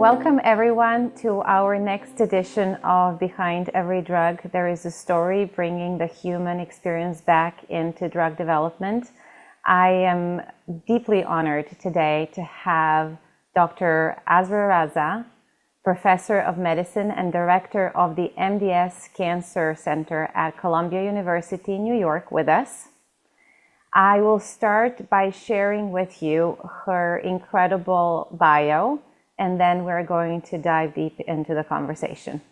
Welcome everyone to our next edition of Behind Every Drug. There is a story bringing the human experience back into drug development. I am deeply honored today to have Dr. Azra Raza, Professor of Medicine and Director of the MDS Cancer Center at Columbia University, New York, with us. I will start by sharing with you her incredible bio, and then we're going to dive deep into the conversation.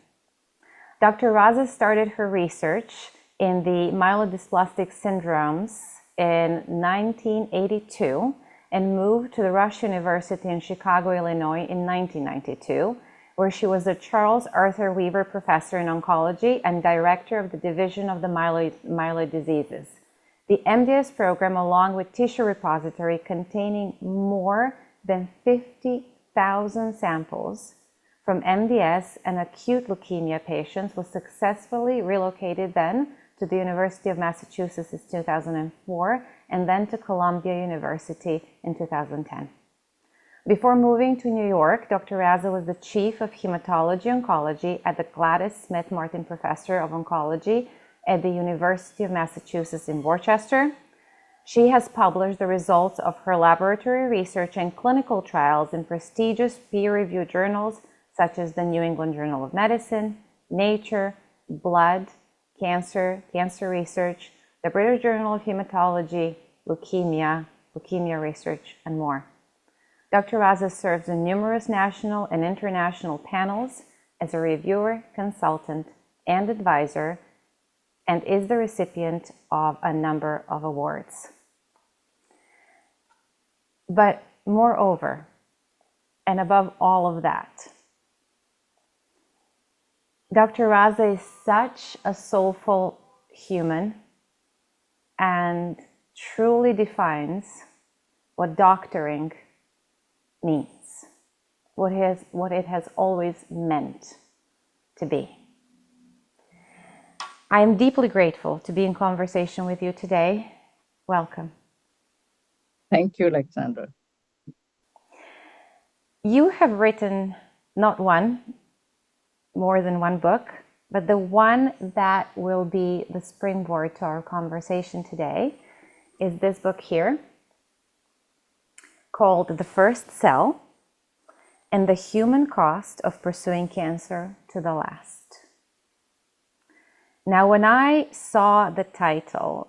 Dr. Raza started her research in the myelodysplastic syndromes in 1982 and moved to the Rush University in Chicago, Illinois in 1992, where she was a Charles Arthur Weaver Professor in Oncology and Director of the Division of the Myeloid Diseases. The MDS program, along with tissue repository containing more than 50,000 samples from MDS and acute leukemia patients, was successfully relocated then to the University of Massachusetts in 2004 and then to Columbia University in 2010. Before moving to New York, Dr. Raza was the Chief of Hematology Oncology at the Gladys Smith Martin Professor of Oncology at the University of Massachusetts in Worcester. She has published the results of her laboratory research and clinical trials in prestigious peer-reviewed journals such as the New England Journal of Medicine, Nature, Blood, Cancer, Cancer Research, the British Journal of Hematology, Leukemia, Leukemia Research, and more. Dr. Raza serves in numerous national and international panels as a reviewer, consultant, and advisor, and is the recipient of a number of awards. But moreover, and above all of that, Dr. Raza is such a soulful human and truly defines what doctoring means, what it has always meant to be. I am deeply grateful to be in conversation with you today. Welcome. Thank you, Aleksandra. You have written not one, more than one book, but the one that will be the springboard to our conversation today is this book here called The First Cell and the Human Cost of Pursuing Cancer to the Last. Now, when I saw the title,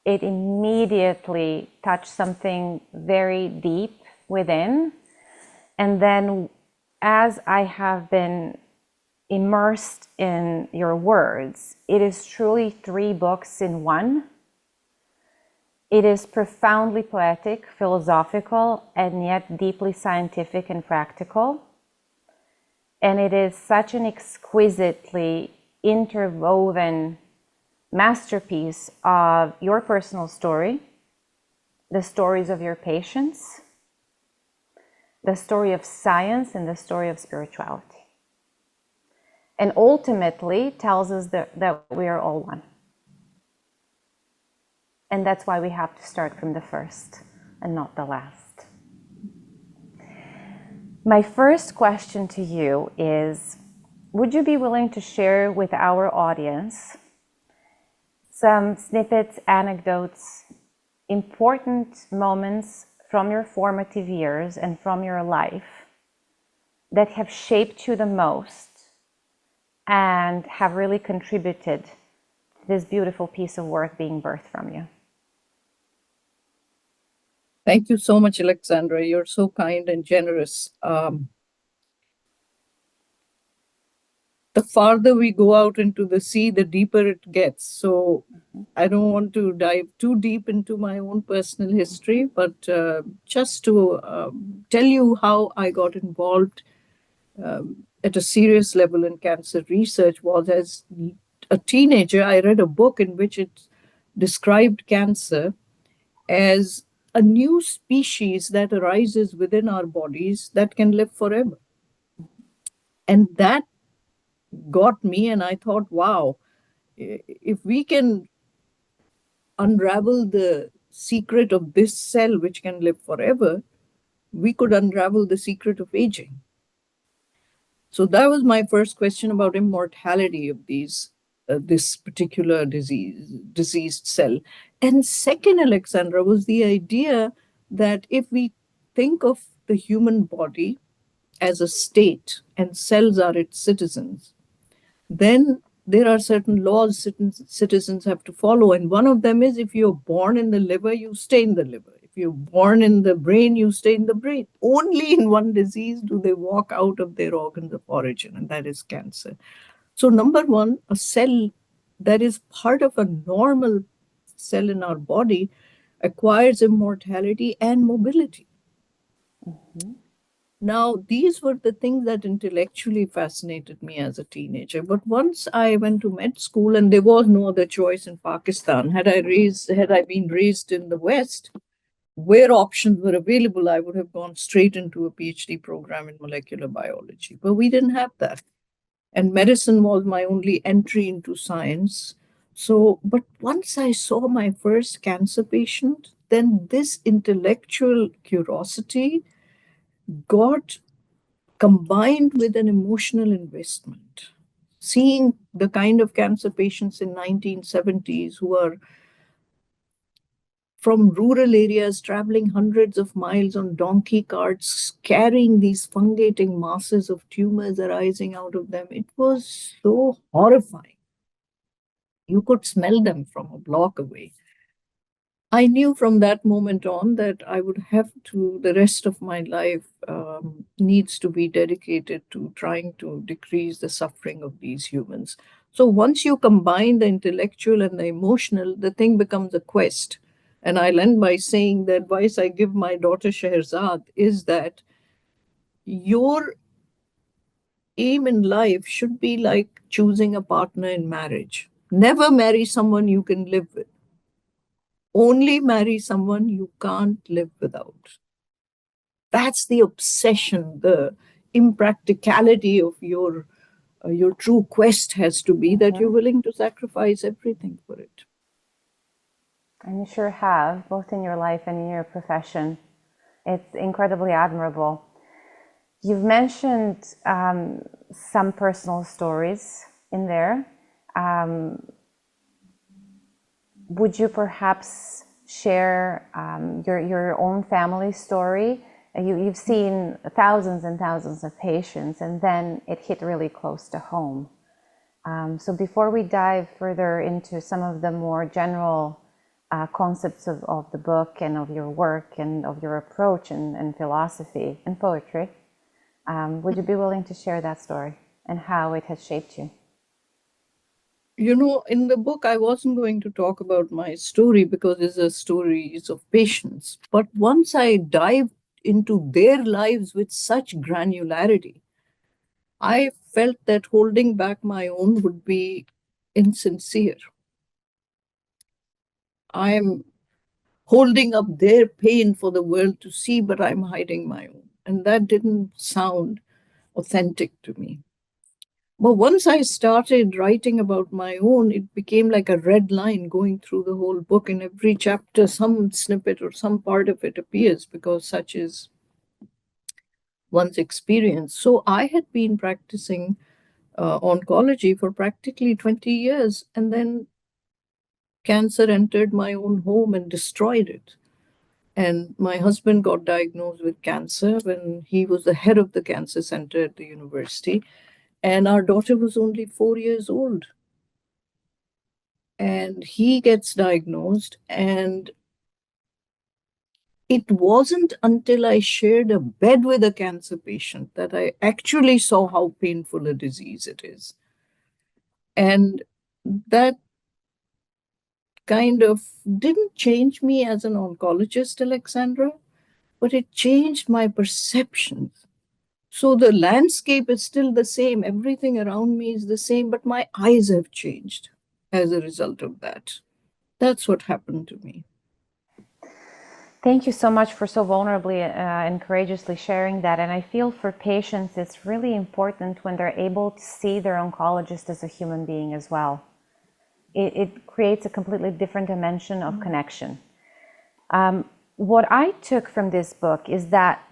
it immediately touched something very deep within. And then as I have been immersed in your words, it is truly 3 books in one. It is profoundly poetic, philosophical, and yet deeply scientific and practical. And it is such an exquisitely interwoven masterpiece of your personal story, the stories of your patients, the story of science, and the story of spirituality. And ultimately tells us that we are all one. And that's why we have to start from the first and not the last. My first question to you is, would you be willing to share with our audience some snippets, anecdotes, important moments from your formative years and from your life that have shaped you the most and have really contributed to this beautiful piece of work being birthed from you? Thank you so much, Aleksandra. You're so kind and generous. The farther we go out into the sea, the deeper it gets. So I don't want to dive too deep into my own personal history, but just to tell you how I got involved at a serious level in cancer research was as a teenager, I read a book in which it described cancer as a new species that arises within our bodies that can live forever. And that got me, and I thought, wow, if we can unravel the secret of this cell which can live forever, we could unravel the secret of aging. So that was my first question about immortality of this particular diseased cell. And second, Aleksandra, was the idea that if we think of the human body as a state and cells are its citizens, then there are certain laws citizens have to follow. And one of them is, if you're born in the liver, you stay in the liver. If you're born in the brain, you stay in the brain. Only in one disease do they walk out of their organs of origin, and that is cancer. So, number one, a cell that is part of a normal cell in our body acquires immortality and mobility. Mm-hmm. Now, these were the things that intellectually fascinated me as a teenager. But once I went to med school, and there was no other choice in Pakistan, had I been raised in the West, where options were available, I would have gone straight into a PhD program in molecular biology. But we didn't have that. And medicine was my only entry into science. So, but once I saw my first cancer patient, then this intellectual curiosity got combined with an emotional investment. Seeing the kind of cancer patients in 1970s who are from rural areas traveling hundreds of miles on donkey carts, carrying these fungating masses of tumors arising out of them, it was so horrifying. You could smell them from a block away. I knew from that moment on that I would have to, the rest of my life needs to be dedicated to trying to decrease the suffering of these humans. So once you combine the intellectual and the emotional, the thing becomes a quest. And I'll end by saying the advice I give my daughter Shehrzad is that your aim in life should be like choosing a partner in marriage. Never marry someone you can live with. Only marry someone you can't live without. That's the obsession, the impracticality of your true quest has to be that you're Mm-hmm. willing to sacrifice everything for it. And you sure have, both in your life and in your profession. It's incredibly admirable. You've mentioned some personal stories in there. Would you perhaps share your own family story? You've seen thousands and thousands of patients, and then it hit really close to home. So before we dive further into some of the more general concepts of the book and of your work and of your approach and philosophy and poetry, would you be willing to share that story and how it has shaped you? You know, in the book, I wasn't going to talk about my story because it's a stories of patients. But once I dived into their lives with such granularity, I felt that holding back my own would be insincere. I'm holding up their pain for the world to see, but I'm hiding my own. And that didn't sound authentic to me. But once I started writing about my own, it became like a red line going through the whole book. In every chapter, some snippet or some part of it appears because such is one's experience. So I had been practicing oncology for practically 20 years, and then cancer entered my own home and destroyed it. And my husband got diagnosed with cancer when he was the head of the cancer center at the university. And our daughter was only 4 years old. And he gets diagnosed. And it wasn't until I shared a bed with a cancer patient that I actually saw how painful a disease it is. And that kind of didn't change me as an oncologist, Aleksandra, but it changed my perceptions. So the landscape is still the same. Everything around me is the same, but my eyes have changed as a result of that. That's what happened to me. Thank you so much for so vulnerably and courageously sharing that. And I feel for patients, it's really important when they're able to see their oncologist as a human being as well. It creates a completely different dimension of connection. What I took from this book is that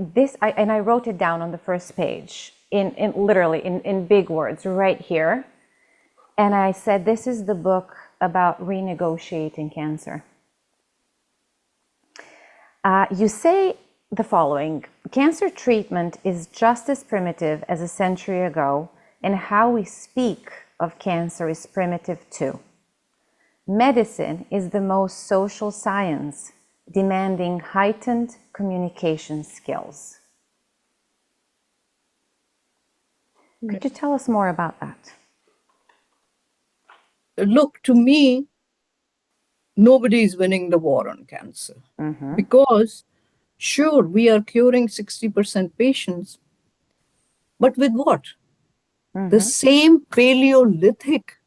and I wrote it down on the first page, in literally in big words right here. And I said, this is the book about renegotiating cancer. You say the following: cancer treatment is just as primitive as a century ago, and how we speak of cancer is primitive too. Medicine is the most social science, demanding heightened communication skills. Could you tell us more about that? Look, to me, nobody is winning the war on cancer. Because, sure, we are curing 60% patients, but with what? The same Paleolithic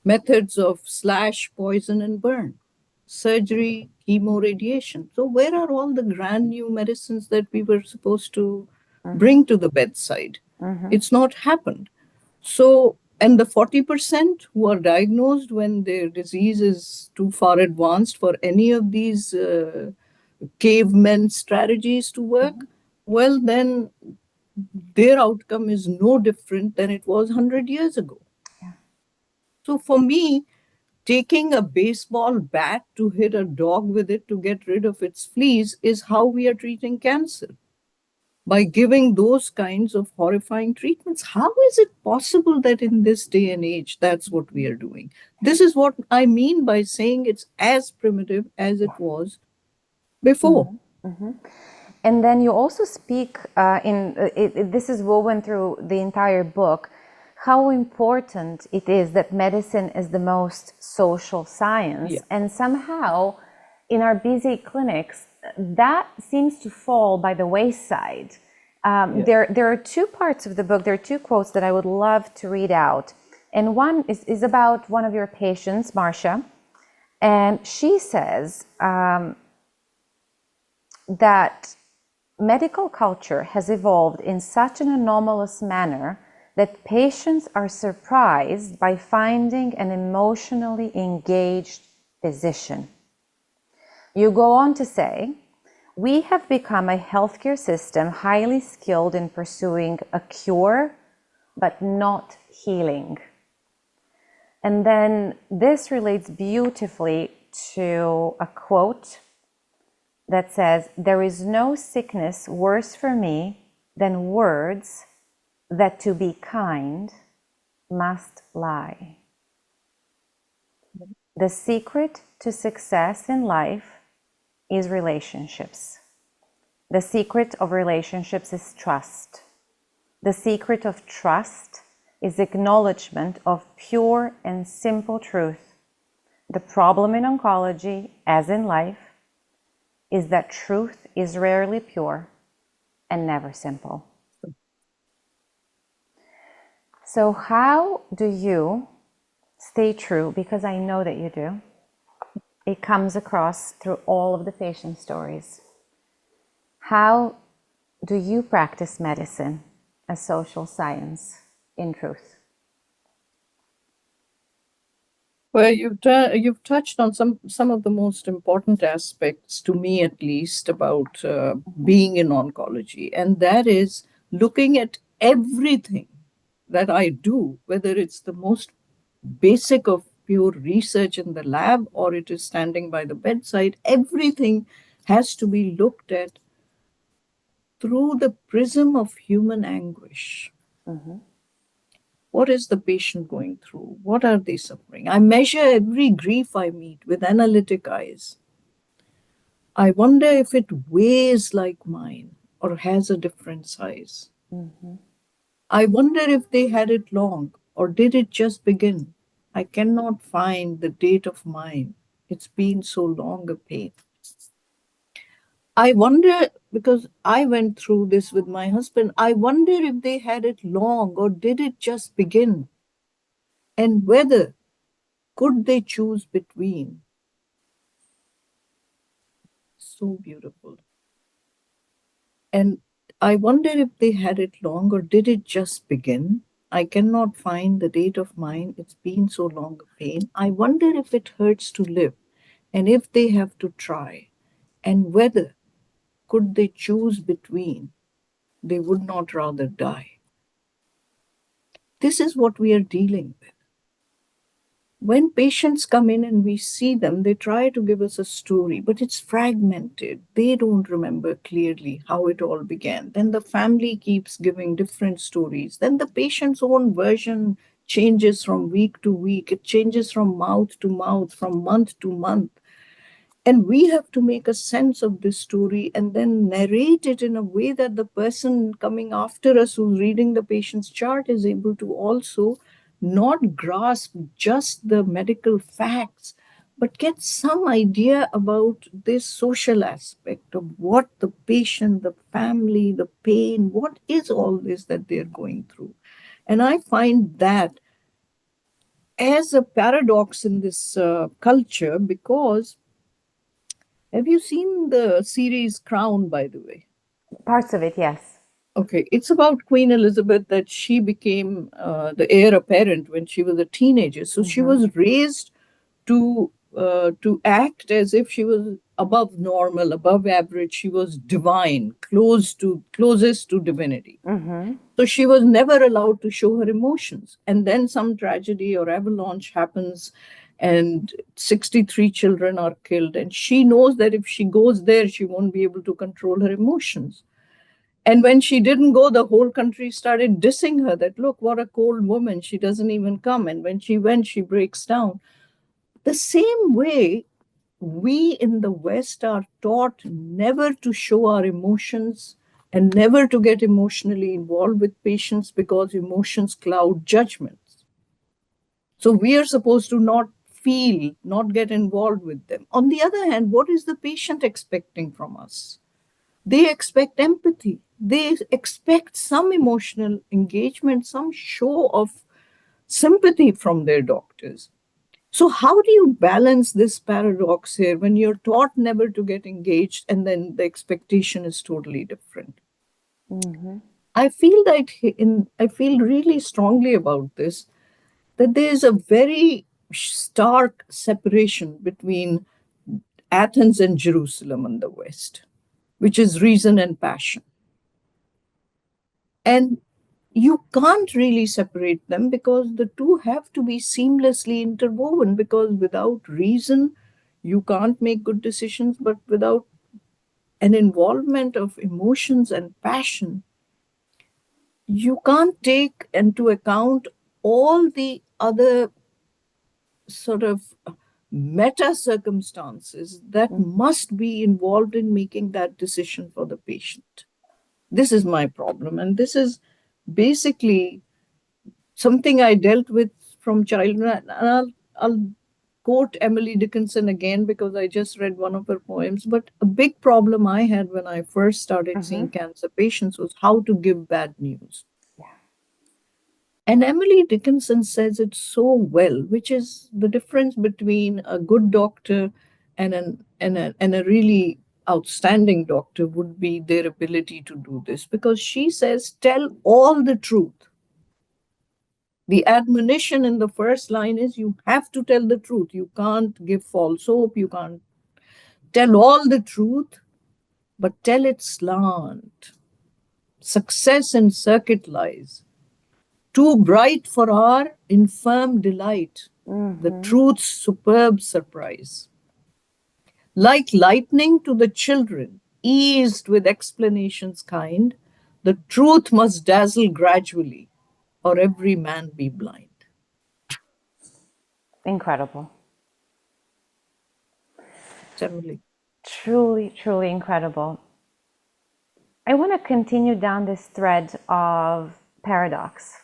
methods of slash, poison, and burn, surgery, chemoradiation. So, where are all the grand new medicines that we were supposed to bring to the bedside? It's not happened. So, and the 40% who are diagnosed when their disease is too far advanced for any of these cavemen strategies to work, well, then their outcome is no different than it was 100 years ago. Yeah. So for me, taking a baseball bat to hit a dog with it to get rid of its fleas is how we are treating cancer. By giving those kinds of horrifying treatments. How is it possible that in this day and age, that's what we are doing? This is what I mean by saying it's as primitive as it was before. And then you also speak this is woven through the entire book, how important it is that medicine is the most social science. Yeah. And somehow in our busy clinics, that seems to fall by the wayside. There are two parts of the book, there are two quotes that I would love to read out. And one is about one of your patients, Marcia. And she says that medical culture has evolved in such an anomalous manner that patients are surprised by finding an emotionally engaged physician. You go on to say, we have become a healthcare system highly skilled in pursuing a cure, but not healing. And then this relates beautifully to a quote that says, there is no sickness worse for me than words that to be kind must lie. The secret to success in life is relationships. The secret of relationships is trust. The secret of trust is acknowledgement of pure and simple truth. The problem in oncology, as in life, is that truth is rarely pure and never simple. So how do you stay true? Because I know that you do. It comes across through all of the patient stories. How do you practice medicine as social science in truth? Well, you've touched on some of the most important aspects, to me at least, about being in oncology, and that is looking at everything that I do, whether it's the most basic of pure research in the lab or it is standing by the bedside. Everything has to be looked at through the prism of human anguish. What is the patient going through? What are they suffering? I measure every grief I meet with analytic eyes. I wonder if it weighs like mine or has a different size. I wonder if they had it long or did it just begin? I cannot find the date of mine. It's been so long a pain. I wonder, because I went through this with my husband, I wonder if they had it long or did it just begin? And whether could they choose between? So beautiful. And I wonder if they had it long or did it just begin? I cannot find the date of mine. It's been so long a pain. I wonder if it hurts to live and if they have to try. And whether could they choose between? They would not rather die. This is what we are dealing with. When patients come in and we see them, they try to give us a story, but it's fragmented. They don't remember clearly how it all began. Then the family keeps giving different stories. Then the patient's own version changes from week to week. It changes from mouth to mouth, from month to month. And we have to make a sense of this story and then narrate it in a way that the person coming after us who's reading the patient's chart is able to also not grasp just the medical facts, but get some idea about this social aspect of what the patient, the family, the pain, what is all this that they're going through. And I find that as a paradox in this culture, because have you seen the series Crown, by the way? Parts of it, yes. Okay, it's about Queen Elizabeth, that she became the heir apparent when she was a teenager. So she was raised to act as if she was above normal, above average. She was divine, closest to divinity. So she was never allowed to show her emotions. And then some tragedy or avalanche happens, and 63 children are killed. And she knows that if she goes there, she won't be able to control her emotions. And when she didn't go, the whole country started dissing her that, look, what a cold woman. She doesn't even come. And when she went, she breaks down. The same way, we in the West are taught never to show our emotions and never to get emotionally involved with patients because emotions cloud judgments. So we are supposed to not feel, not get involved with them. On the other hand, what is the patient expecting from us? They expect empathy. They expect some emotional engagement, some show of sympathy from their doctors. So, how do you balance this paradox here when you're taught never to get engaged and then the expectation is totally different? I feel that I feel really strongly about this, that there is a very stark separation between Athens and Jerusalem in the West, which is reason and passion. And you can't really separate them because the two have to be seamlessly interwoven, because without reason, you can't make good decisions, but without an involvement of emotions and passion, you can't take into account all the other sort of meta circumstances that must be involved in making that decision for the patient. This is my problem. And this is basically something I dealt with from childhood. And I'll quote Emily Dickinson again because I just read one of her poems. But a big problem I had when I first started seeing cancer patients was how to give bad news. And Emily Dickinson says it so well, which is the difference between a good doctor and a really outstanding doctor would be their ability to do this. Because she says, tell all the truth. The admonition in the first line is you have to tell the truth. You can't give false hope. You can't tell all the truth, but tell it slant. Success in circuit lies. Too bright for our infirm delight, the truth's superb surprise. Like lightning to the children, eased with explanations kind, the truth must dazzle gradually, or every man be blind. Incredible. Emily. Truly, truly incredible. I want to continue down this thread of paradox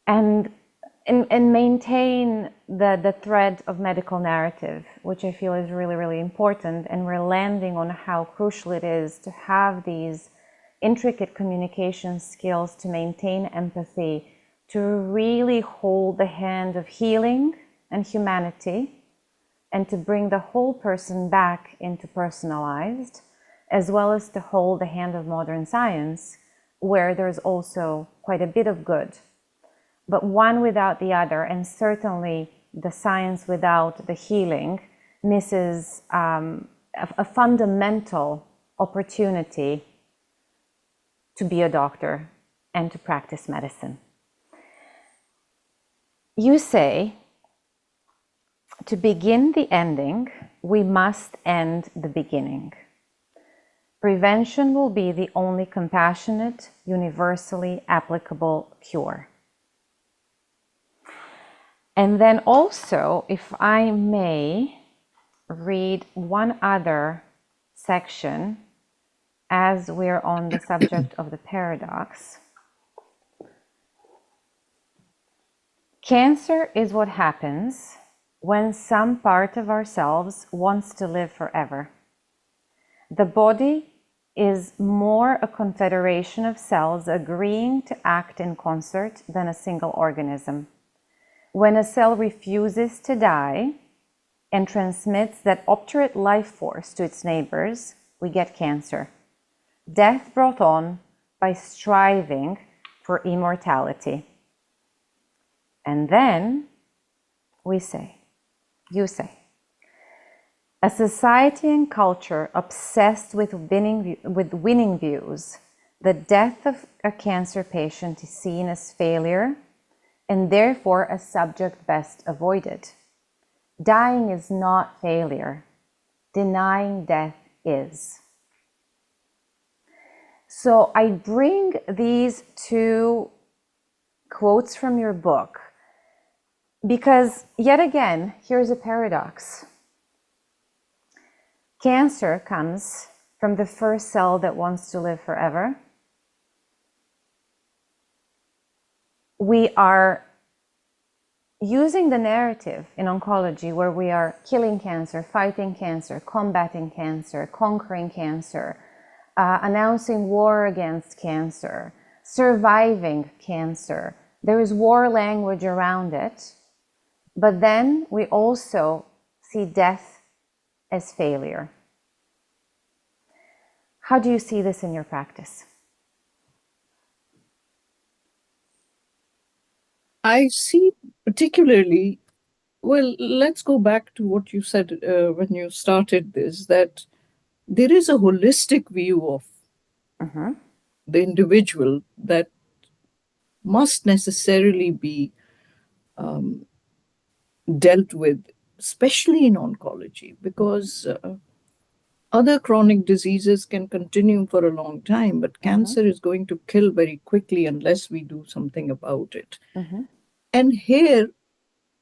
and maintain the thread of medical narrative, which I feel is really, really important. And we're landing on how crucial it is to have these intricate communication skills to maintain empathy, to really hold the hand of healing and humanity, and to bring the whole person back into personalized, as well as to hold the hand of modern science, where there's also quite a bit of good. But one without the other, and certainly the science without the healing, misses a fundamental opportunity to be a doctor and to practice medicine. You say, to begin the ending, we must end the beginning. Prevention will be the only compassionate, universally applicable cure. And then also, if I may read one other section as we're on the subject of the paradox. Cancer is what happens when some part of ourselves wants to live forever. The body is more a confederation of cells agreeing to act in concert than a single organism. When a cell refuses to die and transmits that obdurate life force to its neighbors, we get cancer. Death brought on by striving for immortality. And then we say, you say, a society and culture obsessed with winning views, the death of a cancer patient is seen as failure and therefore a subject best avoided. Dying is not failure. Denying death is. So I bring these two quotes from your book because, yet again, here's a paradox. Cancer comes from the first cell that wants to live forever. We are using the narrative in oncology where we are killing cancer, fighting cancer, combating cancer, conquering cancer, announcing war against cancer, surviving cancer. There is war language around it, but then we also see death as failure. How do you see this in your practice? I see particularly, well, let's go back to what you said when you started this, that there is a holistic view of the individual that must necessarily be dealt with, especially in oncology, because other chronic diseases can continue for a long time, but cancer is going to kill very quickly unless we do something about it. And here,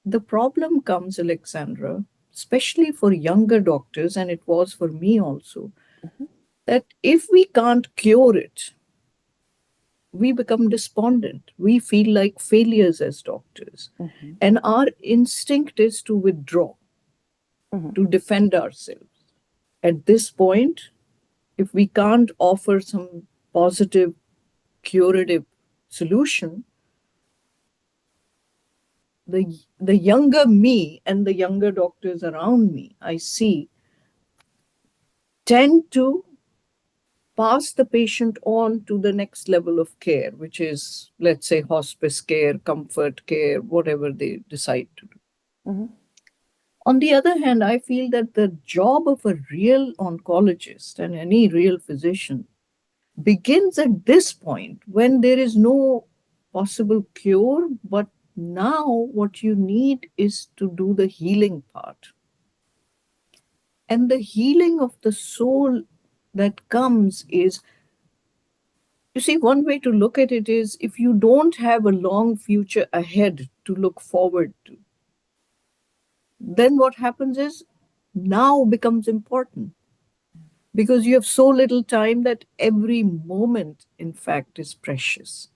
the problem comes, Aleksandra, especially for younger doctors, and it was for me also, that if we can't cure it, we become despondent. We feel like failures as doctors. And our instinct is to withdraw, to defend ourselves. At this point, if we can't offer some positive, curative solution, the younger me and the younger doctors around me, I see, tend to pass the patient on to the next level of care, which is, let's say, hospice care, comfort care, whatever they decide to do. On the other hand, I feel that the job of a real oncologist and any real physician begins at this point when there is no possible cure, but now what you need is to do the healing part. And the healing of the soul that comes is, you see, one way to look at it is if you don't have a long future ahead to look forward to, then what happens is now becomes important because you have so little time that every moment, in fact, is precious.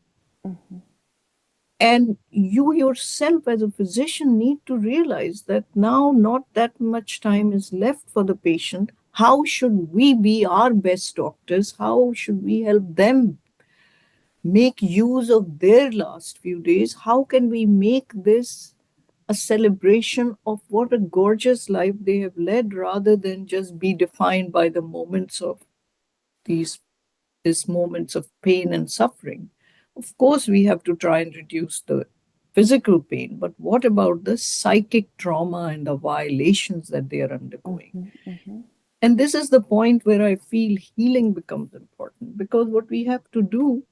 And you yourself, as a physician, need to realize that now not that much time is left for the patient. How should we be our best doctors? How should we help them make use of their last few days? How can we make this a celebration of what a gorgeous life they have led rather than just be defined by the moments of these moments of pain and suffering? Of course, we have to try and reduce the physical pain, but what about the psychic trauma and the violations that they are undergoing? And this is the point where I feel healing becomes important, because what we have to do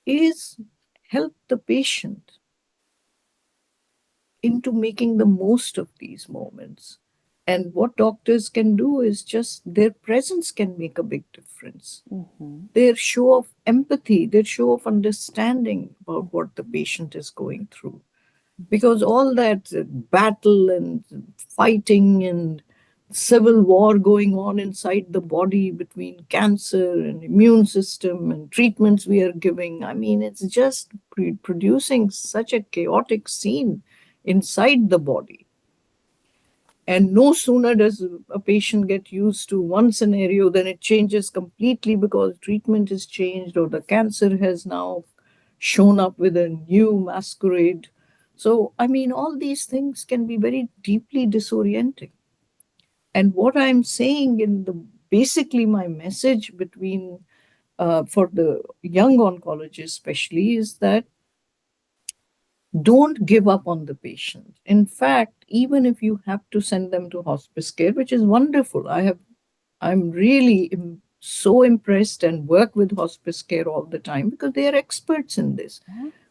is help the patient into making the most of these moments. And what doctors can do is just their presence can make a big difference. Their show of empathy, their show of understanding about what the patient is going through. Because all that battle and fighting and civil war going on inside the body between cancer and immune system and treatments we are giving, I mean, it's just producing such a chaotic scene inside the body. And no sooner does a patient get used to one scenario than it changes completely because treatment is changed or the cancer has now shown up with a new masquerade. So, I mean, all these things can be very deeply disorienting. And what I'm saying in the basically my message between for the young oncologists especially is that don't give up on the patient. In fact, even if you have to send them to hospice care, which is wonderful, I'm really so impressed and work with hospice care all the time because they are experts in this.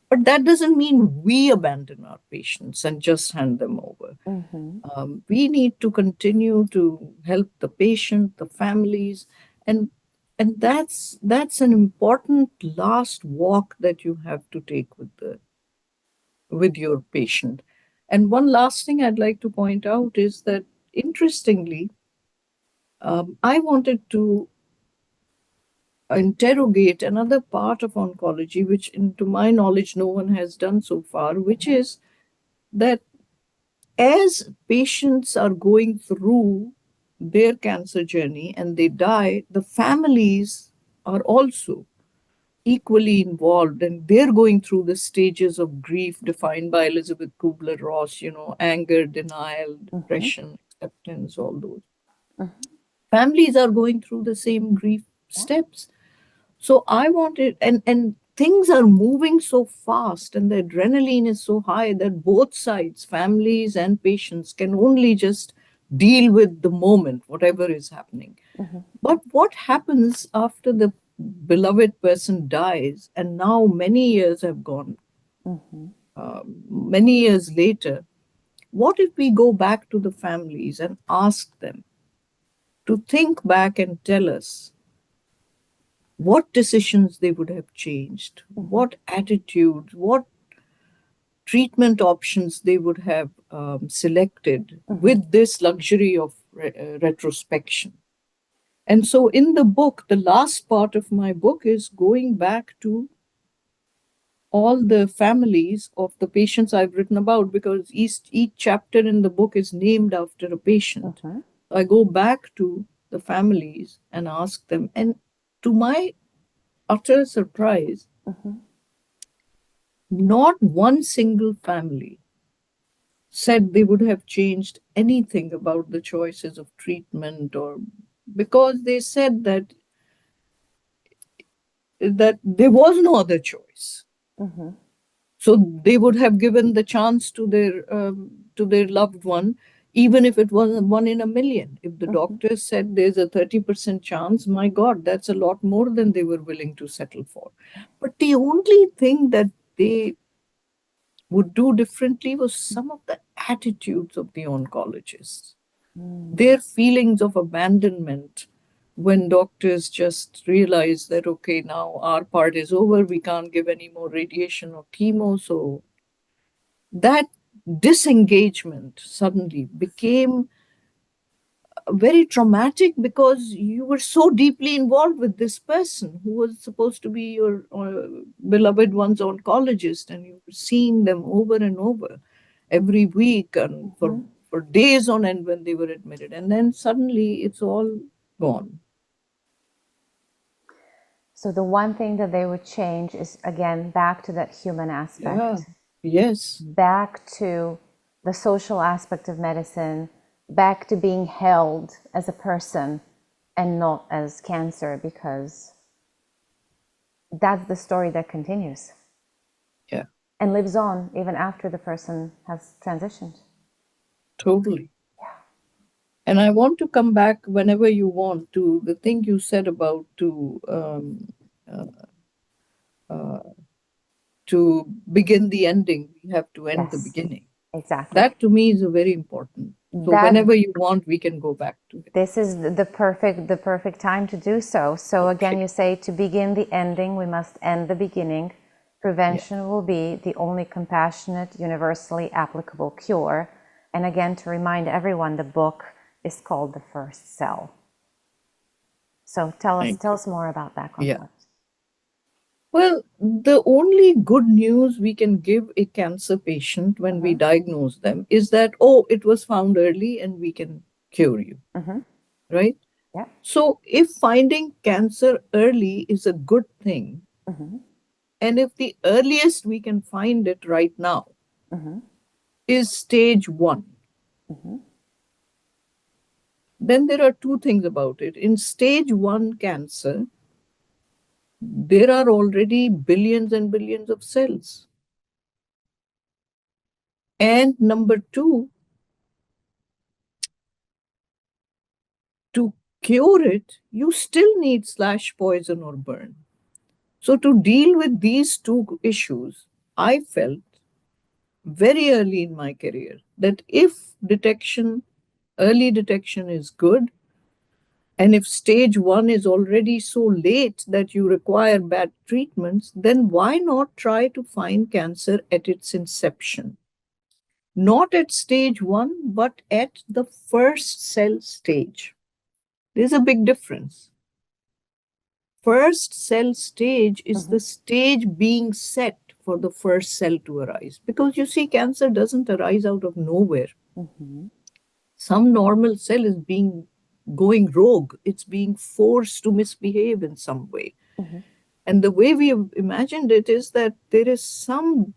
But that doesn't mean we abandon our patients and just hand them over. We need to continue to help the patient, the families, and that's an important last walk that you have to take with your patient. And one last thing I'd like to point out is that, interestingly, I wanted to interrogate another part of oncology, which, to my knowledge, no one has done so far, which is that as patients are going through their cancer journey and they die, the families are also equally involved and they're going through the stages of grief defined by Elizabeth Kubler-Ross, anger, denial, depression, acceptance, all those. Families are going through the same grief steps. So I wanted, and things are moving so fast and the adrenaline is so high that both sides, families and patients, can only just deal with the moment, whatever is happening. But what happens after the beloved person dies, and now many years have gone, many years later, what if we go back to the families and ask them to think back and tell us what decisions they would have changed, what attitudes, what treatment options they would have selected with this luxury of retrospection. And so, in the book, the last part of my book is going back to all the families of the patients I've written about because each chapter in the book is named after a patient. I go back to the families and ask them, and to my utter surprise, not one single family said they would have changed anything about the choices of treatment or because they said that there was no other choice. So they would have given the chance to their loved one, even if it was one in a million. If the doctor said there's a 30% chance, my God, that's a lot more than they were willing to settle for. But the only thing that they would do differently was some of the attitudes of the oncologists, their feelings of abandonment when doctors just realize that, okay, now our part is over, we can't give any more radiation or chemo. So that disengagement suddenly became very traumatic because you were so deeply involved with this person who was supposed to be your beloved one's oncologist, and you were seeing them over and over every week and for days on end when they were admitted, and then suddenly it's all gone. So the one thing that they would change is, again, back to that human aspect. Yeah. Yes. Back to the social aspect of medicine, back to being held as a person and not as cancer, because that's the story that continues. Yeah. And lives on even after the person has transitioned. Totally. And I want to come back whenever you want to the thing you said about to begin the ending, we have to end the Yes, beginning. exactly. That to me is a very important. So That whenever you want, we can go back to it. this is the perfect time to do so. So again, Okay. you say to begin the ending, we must end the beginning. Yeah. Prevention will be the only compassionate, universally applicable cure. And again, to remind everyone, the book is called The First Cell. So tell Thank you. us more about that Yeah. concept. Well, the only good news we can give a cancer patient when we diagnose them is that, oh, it was found early and we can cure you, right? Yeah. So if finding cancer early is a good thing, and if the earliest we can find it right now is stage 1, then there are two things about it. In stage 1 cancer, there are already billions and billions of cells. And number 2, to cure it, you still need slash, poison, or burn. So, to deal with these two issues, I felt very early in my career that if early detection is good, and if stage 1 is already so late that you require bad treatments, then why not try to find cancer at its inception? Not at stage 1, but at the first cell stage. There's a big difference. First cell stage is the stage being set for the first cell to arise. Because you see, cancer doesn't arise out of nowhere. Some normal cell is going rogue, it's being forced to misbehave in some way. And the way we have imagined it is that there is some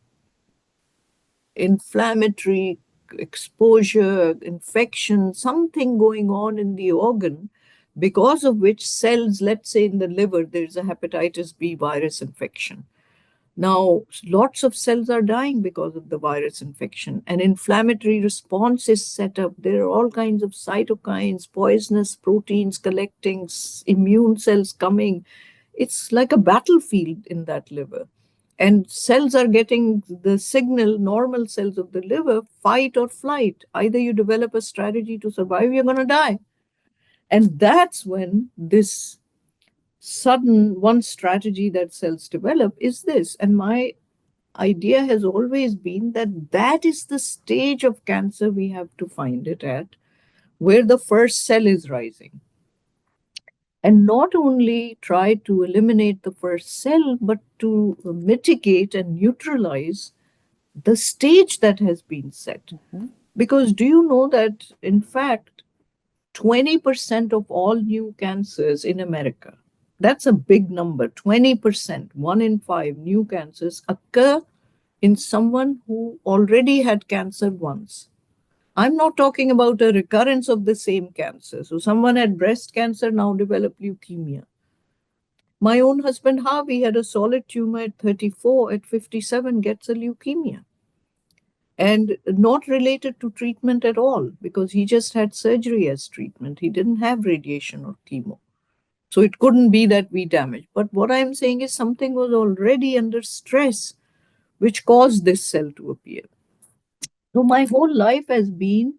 inflammatory exposure, infection, something going on in the organ, because of which cells, let's say in the liver, there's a hepatitis B virus infection. Now, lots of cells are dying because of the virus infection. An inflammatory response is set up. There are all kinds of cytokines, poisonous proteins collecting, immune cells coming. It's like a battlefield in that liver. And cells are getting the signal, normal cells of the liver, fight or flight. Either you develop a strategy to survive, you're going to die. And that's when this sudden one strategy that cells develop is this. And my idea has always been that that is the stage of cancer we have to find it at, where the first cell is rising. And not only try to eliminate the first cell, but to mitigate and neutralize the stage that has been set. Because do you know that, in fact, 20% of all new cancers in America, that's a big number, 20%, 1 in 5 new cancers occur in someone who already had cancer once. I'm not talking about a recurrence of the same cancer. So someone had breast cancer, now developed leukemia. My own husband, Harvey, had a solid tumor at 34, at 57, gets a leukemia. And not related to treatment at all, because he just had surgery as treatment. He didn't have radiation or chemo. So it couldn't be that we damaged. But what I'm saying is something was already under stress, which caused this cell to appear. So my whole life has been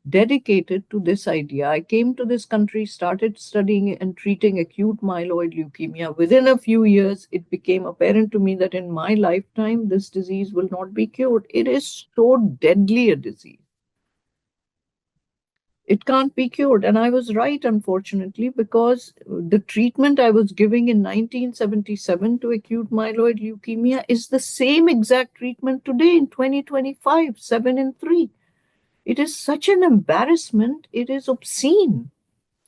dedicated to this idea. I came to this country, started studying and treating acute myeloid leukemia. Within a few years, it became apparent to me that in my lifetime, this disease will not be cured. It is so deadly a disease. It can't be cured. And I was right, unfortunately, because the treatment I was giving in 1977 to acute myeloid leukemia is the same exact treatment today in 2025, 7 in 3. It is such an embarrassment, it is obscene.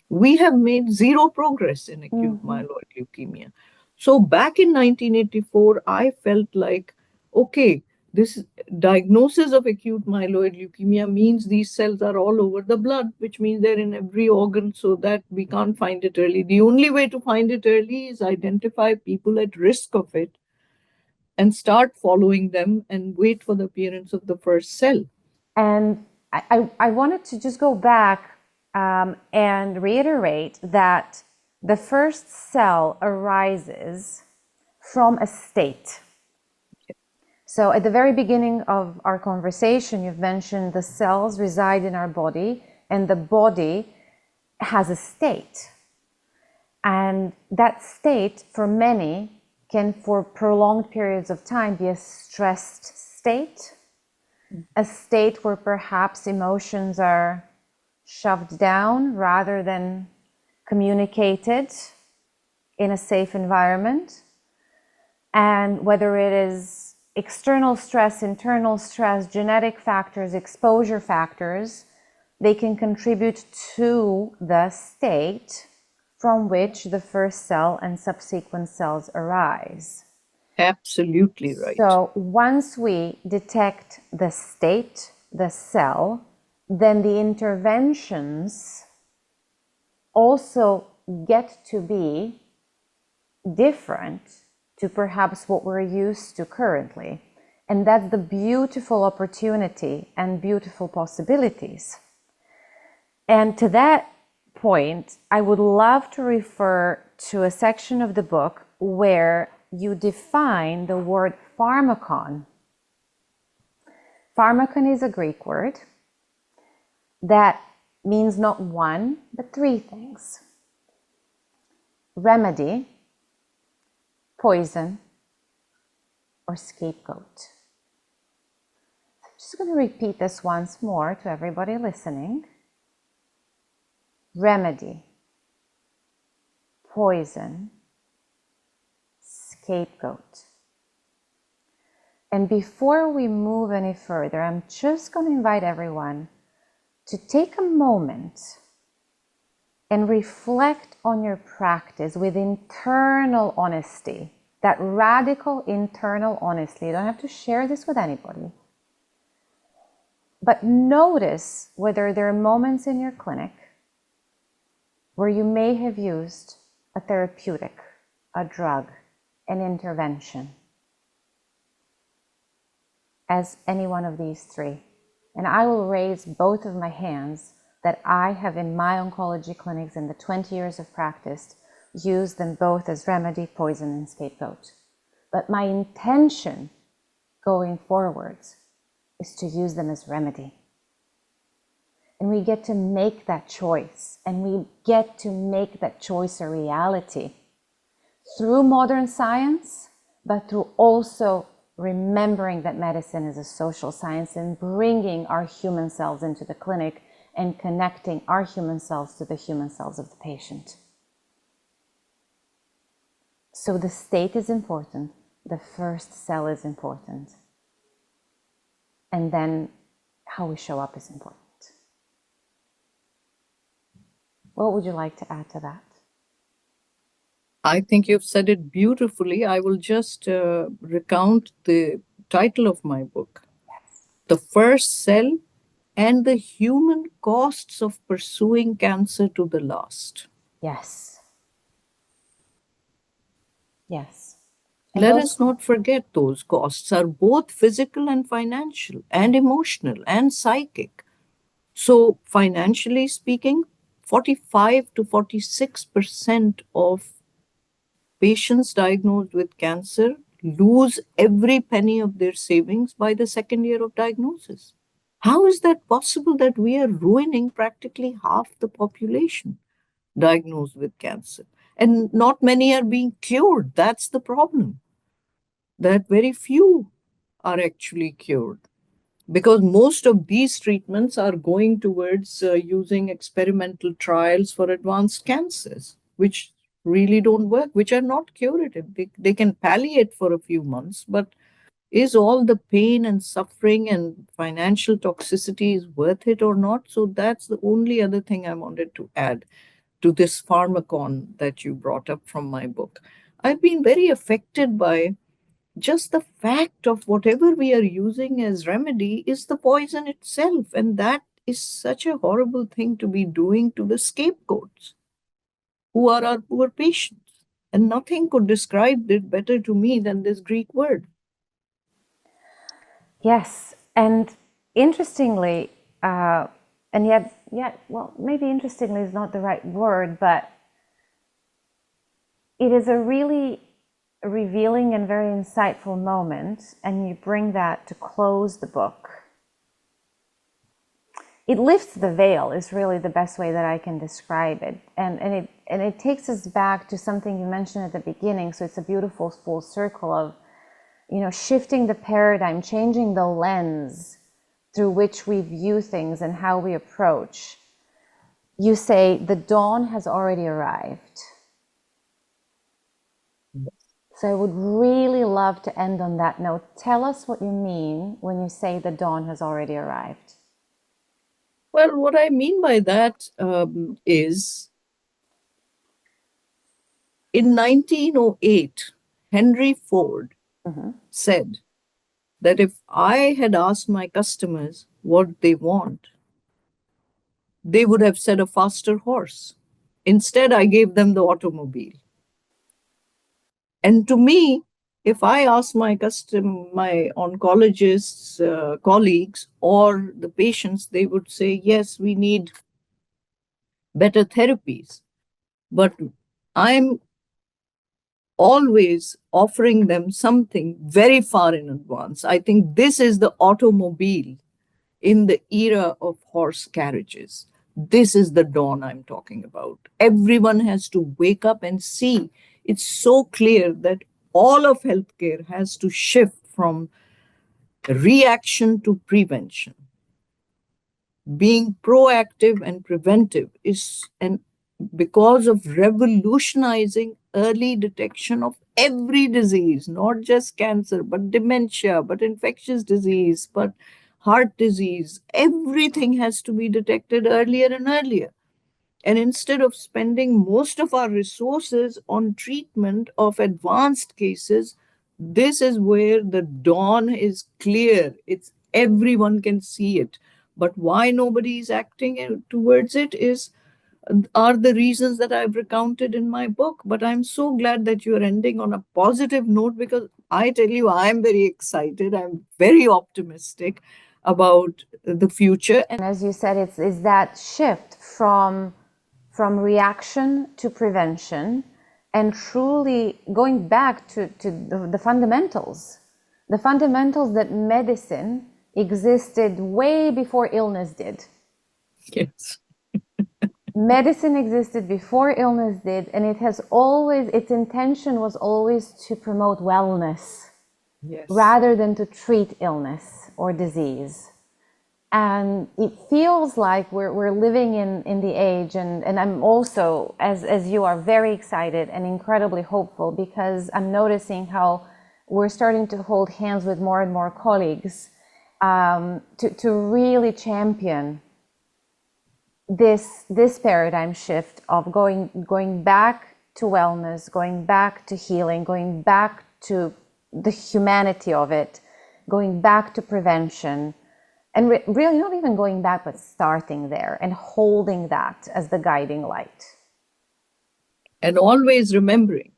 We have made zero progress in acute myeloid leukemia. So back in 1984, I felt like, okay, this diagnosis of acute myeloid leukemia means these cells are all over the blood, which means they're in every organ, so that we can't find it early. The only way to find it early is identify people at risk of it and start following them and wait for the appearance of the first cell. And I wanted to just go back and reiterate that the first cell arises from a state. So at the very beginning of our conversation, you've mentioned the cells reside in our body, and the body has a state. And that state, for many, can, for prolonged periods of time, be a stressed state, a state where perhaps emotions are shoved down rather than communicated in a safe environment. And whether it is external stress, internal stress, genetic factors, exposure factors, they can contribute to the state from which the first cell and subsequent cells arise. Absolutely right. So once we detect the state, the cell, then the interventions also get to be different to perhaps what we're used to currently. And that's the beautiful opportunity and beautiful possibilities. And to that point, I would love to refer to a section of the book where you define the word pharmakon. Pharmakon is a Greek word that means not one, but three things: remedy, poison, or scapegoat. I'm just going to repeat this once more to everybody listening. Remedy, poison, scapegoat. And before we move any further, I'm just going to invite everyone to take a moment and reflect on your practice with internal honesty, that radical internal honesty. You don't have to share this with anybody. But notice whether there are moments in your clinic where you may have used a therapeutic, a drug, an intervention, as any one of these three. And I will raise both of my hands that I have in my oncology clinics in the 20 years of practice used them both as remedy, poison, and scapegoat. But my intention going forwards is to use them as remedy. And we get to make that choice, and we get to make that choice a reality through modern science, but through also remembering that medicine is a social science and bringing our human cells into the clinic and connecting our human cells to the human cells of the patient. So the state is important, the first cell is important, and then how we show up is important. What would you like to add to that? I think you've said it beautifully. I will just recount the title of my book. Yes. The First Cell and the Human Costs of Pursuing Cancer to the Last. Yes. Yes. Let us not forget those costs are both physical and financial and emotional and psychic. So financially speaking, 45 to 46% of patients diagnosed with cancer lose every penny of their savings by the second year of diagnosis. How is that possible that we are ruining practically half the population diagnosed with cancer? And not many are being cured. That's the problem. That very few are actually cured. Because most of these treatments are going towards using experimental trials for advanced cancers, which really don't work, which are not curative. They can palliate for a few months, but is all the pain and suffering and financial toxicity is worth it or not? So that's the only other thing I wanted to add to this pharmacon that you brought up from my book. I've been very affected by just the fact of whatever we are using as remedy is the poison itself. And that is such a horrible thing to be doing to the scapegoats, who are our poor patients. And nothing could describe it better to me than this Greek word. Yes, and interestingly, and yet, well, maybe interestingly is not the right word, but it is a really revealing and very insightful moment, and you bring that to close the book. It lifts the veil is really the best way that I can describe it. And it takes us back to something you mentioned at the beginning. So it's a beautiful full circle of, shifting the paradigm, changing the lens through which we view things and how we approach. You say the dawn has already arrived. So I would really love to end on that note. Tell us what you mean when you say the dawn has already arrived. Well, what I mean by that is in 1908, Henry Ford said that if I had asked my customers what they want, they would have said a faster horse. Instead, I gave them the automobile. And to me, if I ask my oncologists, colleagues, or the patients, they would say, yes, we need better therapies. But I'm always offering them something very far in advance. I think this is the automobile in the era of horse carriages. This is the dawn I'm talking about. Everyone has to wake up and see. It's so clear that all of healthcare has to shift from reaction to prevention. Being proactive and preventive is, and because of revolutionizing early detection of every disease, not just cancer, but dementia, but infectious disease, but heart disease, everything has to be detected earlier and earlier. And instead of spending most of our resources on treatment of advanced cases, this is where the dawn is clear. It's everyone can see it. But why nobody is acting towards it are the reasons that I've recounted in my book. But I'm so glad that you're ending on a positive note, because I tell you, I'm very excited. I'm very optimistic about the future. And as you said, it's that shift from reaction to prevention, and truly going back to the fundamentals. The fundamentals that medicine existed way before illness did. Yes. Medicine existed before illness did, and its intention was always to promote wellness, Yes, rather than to treat illness or disease. And it feels like we're living in the age, and I'm also, as you are, very excited and incredibly hopeful, because I'm noticing how we're starting to hold hands with more and more colleagues to really champion this paradigm shift of going back to wellness, going back to healing, going back to the humanity of it, going back to prevention. And really not even going back, but starting there and holding that as the guiding light. And always remembering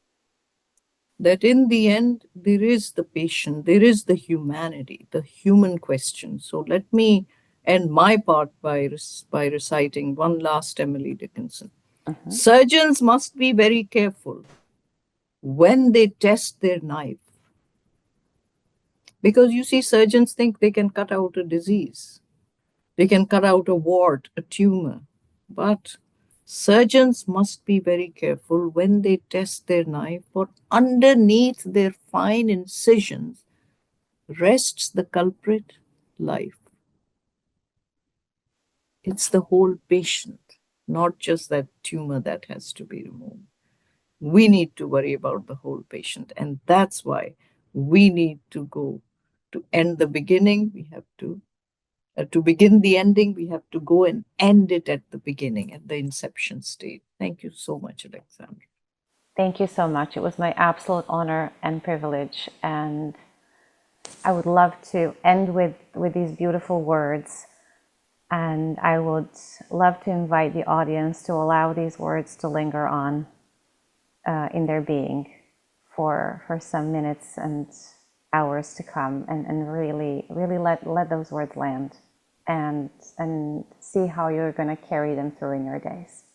that in the end, there is the patient, there is the humanity, the human question. So let me end my part by reciting one last Emily Dickinson. Surgeons must be very careful when they test their knife. Because you see, surgeons think they can cut out a disease. They can cut out a wart, a tumor. But surgeons must be very careful when they test their knife, for underneath their fine incisions rests the culprit, life. It's the whole patient, not just that tumor that has to be removed. We need to worry about the whole patient. And that's why we need to go to end the beginning. We have to begin the ending, we have to go and end it at the beginning, at the inception state. Thank you so much, Aleksandra. Thank you so much. It was my absolute honor and privilege. And I would love to end with these beautiful words. And I would love to invite the audience to allow these words to linger on in their being for some minutes and hours to come, and really let those words land, and see how you're going to carry them through in your days.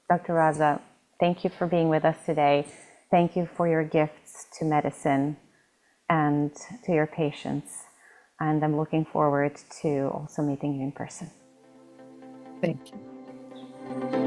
Dr. Raza, thank you for being with us today. Thank you for your gifts to medicine and to your patients. And I'm looking forward to also meeting you in person. Thank you.